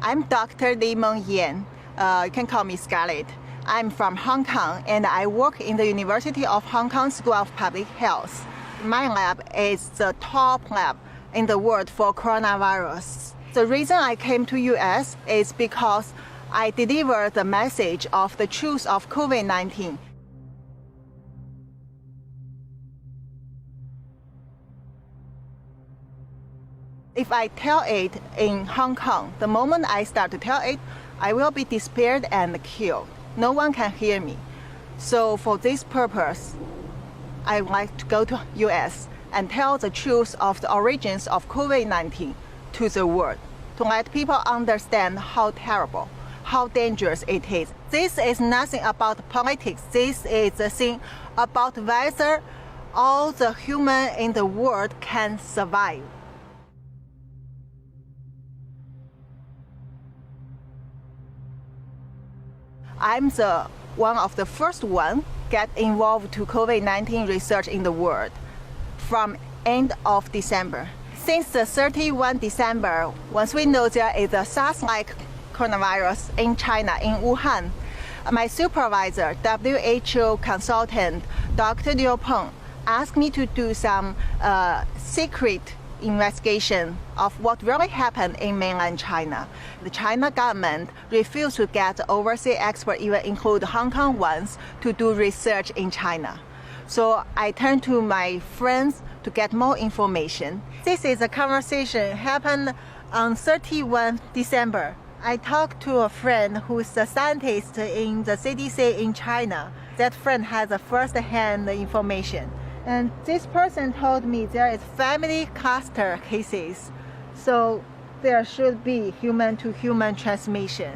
I'm Dr. Li Meng Yan. You can call me Scarlett. I'm from Hong Kong and I work in the University of Hong Kong School of Public Health. My lab is the top lab in the world for coronavirus. The reason I came to US is because I deliver the message of the truth of COVID-19. If I tell it in Hong Kong, the moment I start to tell it, I will be disappeared and killed. No one can hear me. So for this purpose, I would like to go to US and tell the truth of the origins of COVID-19 to the world, to let people understand how terrible, how dangerous it is. This is nothing about politics. This is a thing about whether all the human in the world can survive. I'm the one of the first one get involved to COVID-19 research in the world from end of December. Since the 31 December, once we know there is a SARS-like coronavirus in China, in Wuhan, my supervisor, WHO consultant, Dr. Liu Peng, asked me to do some secret investigation of what really happened in mainland China. The China government refused to get overseas experts, even include Hong Kong ones, to do research in China. So I turned to my friends to get more information. This is a conversation happened on 31 December. I talked to a friend who is a scientist in the CDC in China. That friend has a first-hand information. And this person told me there is family cluster cases, so there should be human-to-human transmission.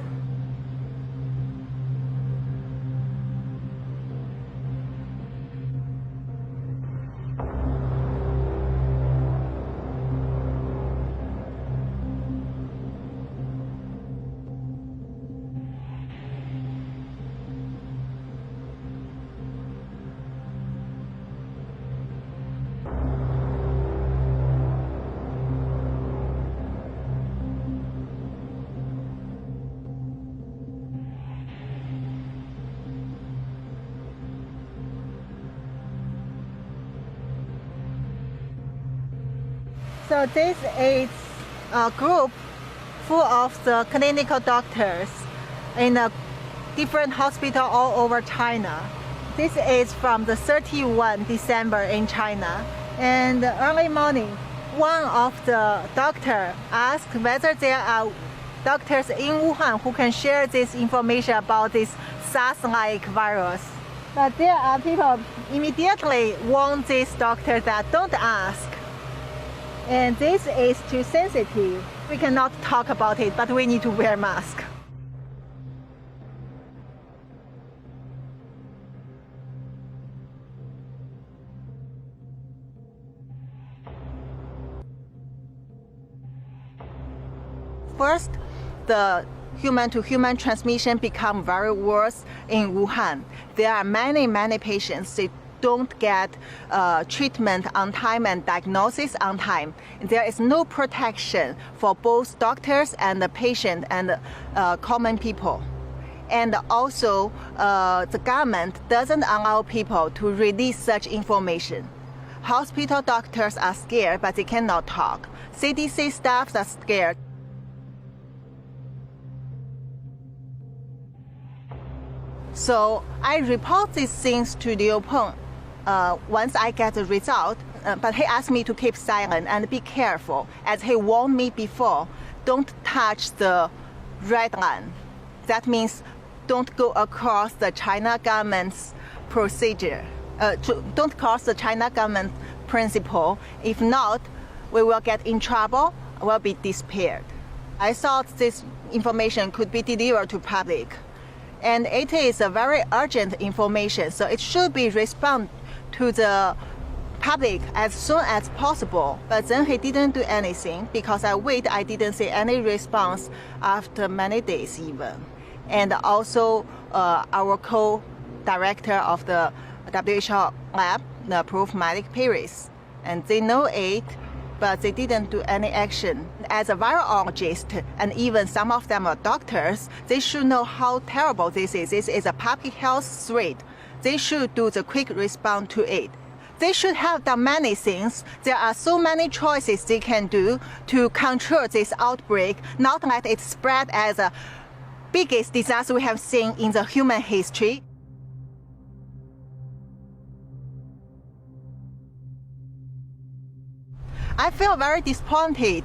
So this is a group full of the clinical doctors in a different hospital all over China. This is from the 31 December in China. And early morning, one of the doctors asked whether there are doctors in Wuhan who can share this information about this SARS-like virus. But there are people immediately warn this doctor that don't ask. And this is too sensitive. We cannot talk about it, but we need to wear masks. First, the human-to-human transmission become very worse in Wuhan. There are many patients that don't get treatment on time and diagnosis on time. There is no protection for both doctors and the patient and common people. And also, the government doesn't allow people to release such information. Hospital doctors are scared, but they cannot talk. CDC staffs are scared. So I report these things to Liu Peng once I get the result, but he asked me to keep silent and be careful, as he warned me before, don't touch the red line. That means don't go across the China government's procedure. Don't cross the China government principle. If not, we will get in trouble, will be disappeared. I thought this information could be delivered to public. And it is a very urgent information, so it should be responded to the public as soon as possible. But then he didn't do anything because I didn't see any response after many days even. And also our co-director of the WHO lab, the Prof. Malik Paris, and they know it but they didn't do any action. As a virologist, and even some of them are doctors, they should know how terrible this is. This is a public health threat. They should do the quick response to it. They should have done many things. There are so many choices they can do to control this outbreak, not let it spread as the biggest disaster we have seen in the human history. I feel very disappointed,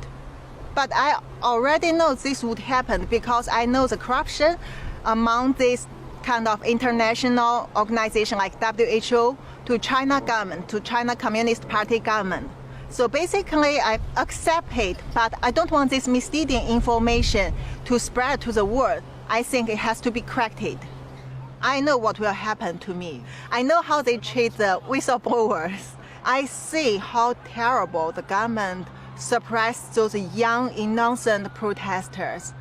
but I already know this would happen because I know the corruption among this kind of international organization like WHO, to China government, to China Communist Party government. So basically I accept it, but I don't want this misleading information to spread to the world. I think it has to be corrected. I know what will happen to me. I know how they treat the whistleblowers. I see how terrible the government suppressed those young, innocent protesters.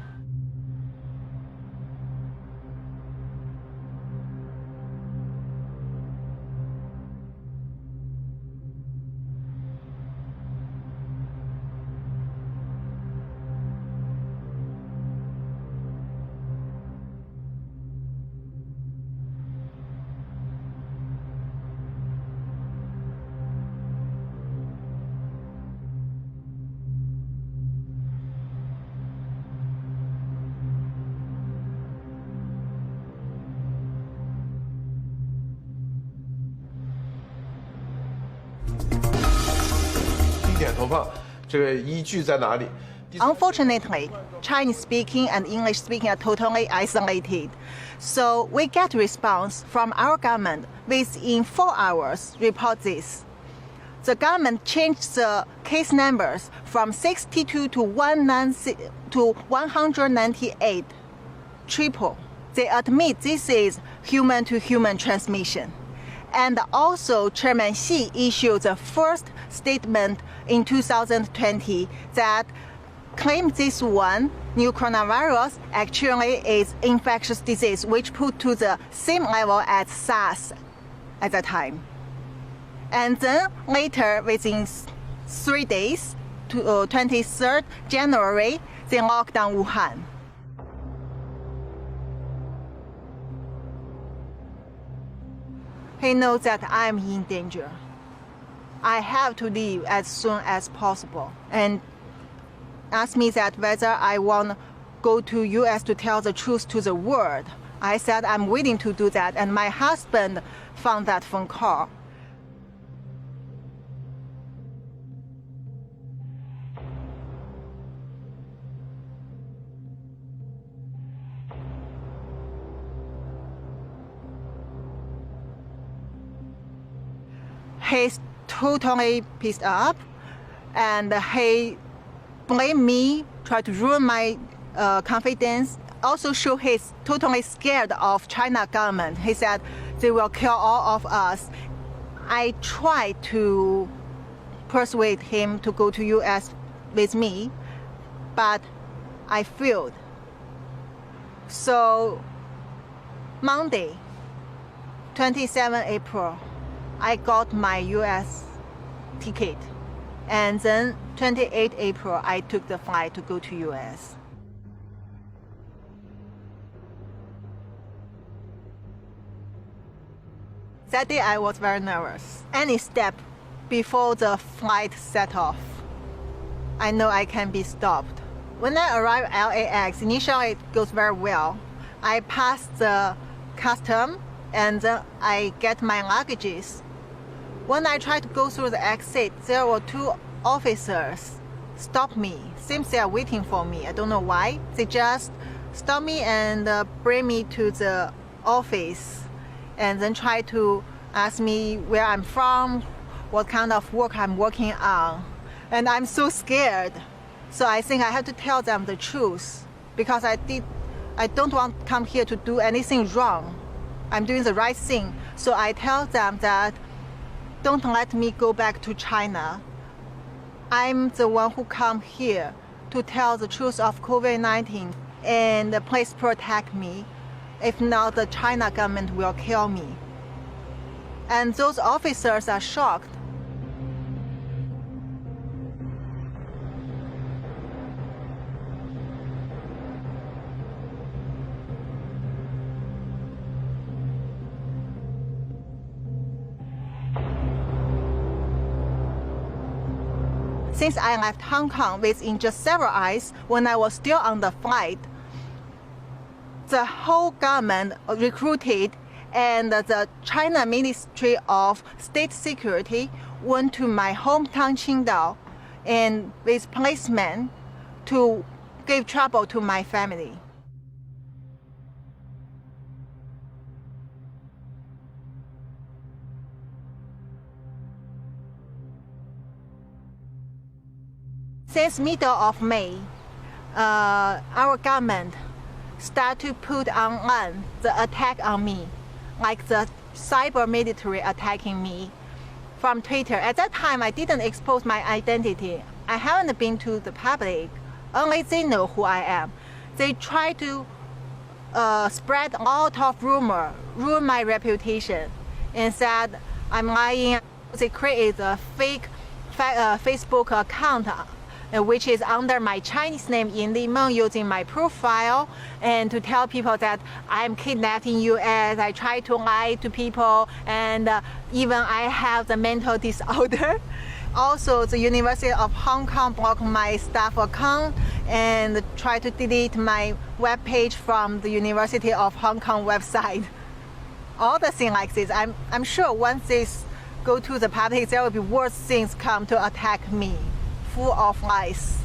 Unfortunately, Chinese-speaking and English-speaking are totally isolated. So we get response from our government within 4 hours. Report this. The government changed the case numbers from 62 to 198. Triple. They admit this is human-to-human transmission. And also, Chairman Xi issued the first statement in 2020 that claimed this one, new coronavirus, actually is infectious disease, which put to the same level as SARS at that time. And then later, within 3 days, 23rd January, they locked down Wuhan. He knows that I'm in danger. I have to leave as soon as possible, and asked me that whether I want to go to US to tell the truth to the world. I said I'm willing to do that, and my husband found that phone call. He's totally pissed off, and he blamed me, tried to ruin my confidence. Also show he's totally scared of China government. He said they will kill all of us. I tried to persuade him to go to US with me, but I failed. So Monday, 27 April, I got my US ticket, and then 28 April I took the flight to go to US. That day I was very nervous. Any step before the flight set off, I know I can be stopped. When I arrived at LAX, initially it goes very well. I passed the custom, and then I get my luggages. When I tried to go through the exit, there were 2 officers stop me. Seems they are waiting for me. I don't know why. They just stop me and bring me to the office, and then try to ask me where I'm from, what kind of work I'm working on. And I'm so scared. So I think I have to tell them the truth, because I don't want to come here to do anything wrong. I'm doing the right thing. So I tell them that don't let me go back to China. I'm the one who come here to tell the truth of COVID-19, and please protect me. If not, the China government will kill me. And those officers are shocked. Since I left Hong Kong within just several hours when I was still on the flight, the whole government recruited and the China Ministry of State Security went to my hometown Qingdao and with policemen to give trouble to my family. Since middle of May, our government start to put online the attack on me, like the cyber military attacking me from Twitter. At that time, I didn't expose my identity. I haven't been to the public. Only they know who I am. They try to spread a lot of rumor, ruin my reputation, and said I'm lying. They create a fake Facebook account which is under my Chinese name Yin Li Meng, using my profile and to tell people that I'm kidnapped in US. I try to lie to people, and even I have the mental disorder. Also, the University of Hong Kong blocked my staff account and try to delete my webpage from the University of Hong Kong website. All the things like this, I'm sure once this go to the public, there will be worse things come to attack me, full of lies.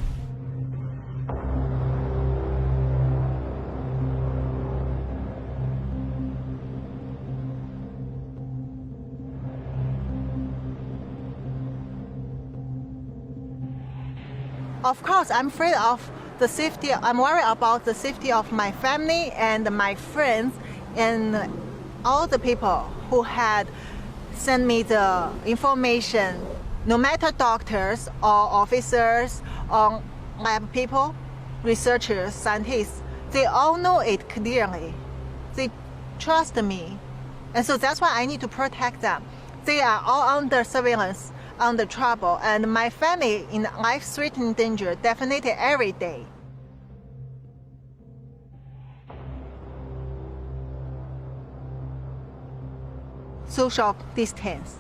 Of course, I'm afraid of the safety. I'm worried about the safety of my family and my friends and all the people who had sent me the information. No matter doctors or officers or lab people, researchers, scientists, they all know it clearly. They trust me. And so that's why I need to protect them. They are all under surveillance, under trouble, and my family in life-threatening danger definitely every day. Social distance.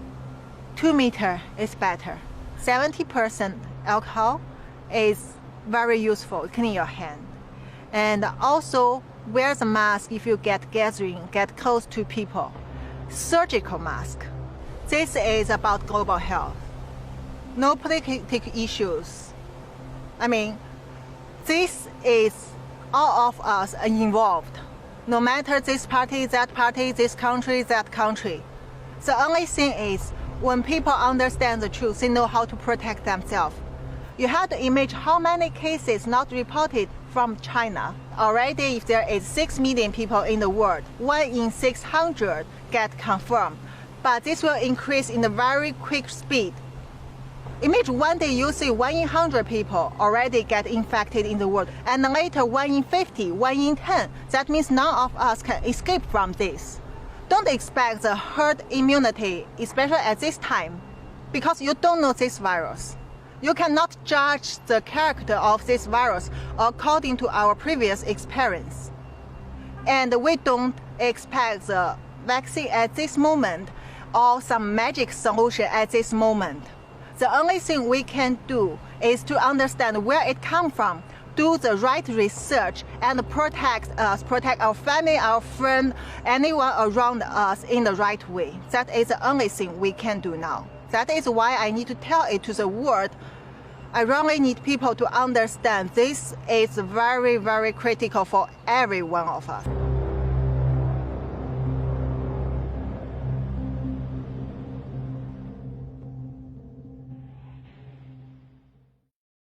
2 meters is better. 70% alcohol is very useful, clean your hand. And also wear the mask if you get gathering, get close to people. Surgical mask. This is about global health. No political issues. I mean, this is all of us involved. No matter this party, this country, that country. The only thing is, when people understand the truth, they know how to protect themselves. You have to imagine how many cases not reported from China. Already, if there is 6 million people in the world, 1 in 600 get confirmed. But this will increase in a very quick speed. Imagine one day you see 1 in 100 people already get infected in the world, and later 1 in 50, 1 in 10. That means none of us can escape from this. Don't expect the herd immunity, especially at this time, because you don't know this virus. You cannot judge the character of this virus according to our previous experience. And we don't expect the vaccine at this moment or some magic solution at this moment. The only thing we can do is to understand where it comes from, do the right research, and protect us, protect our family, our friend, anyone around us in the right way. That is the only thing we can do now. That is why I need to tell it to the world. I really need people to understand this is very, very critical for every one of us.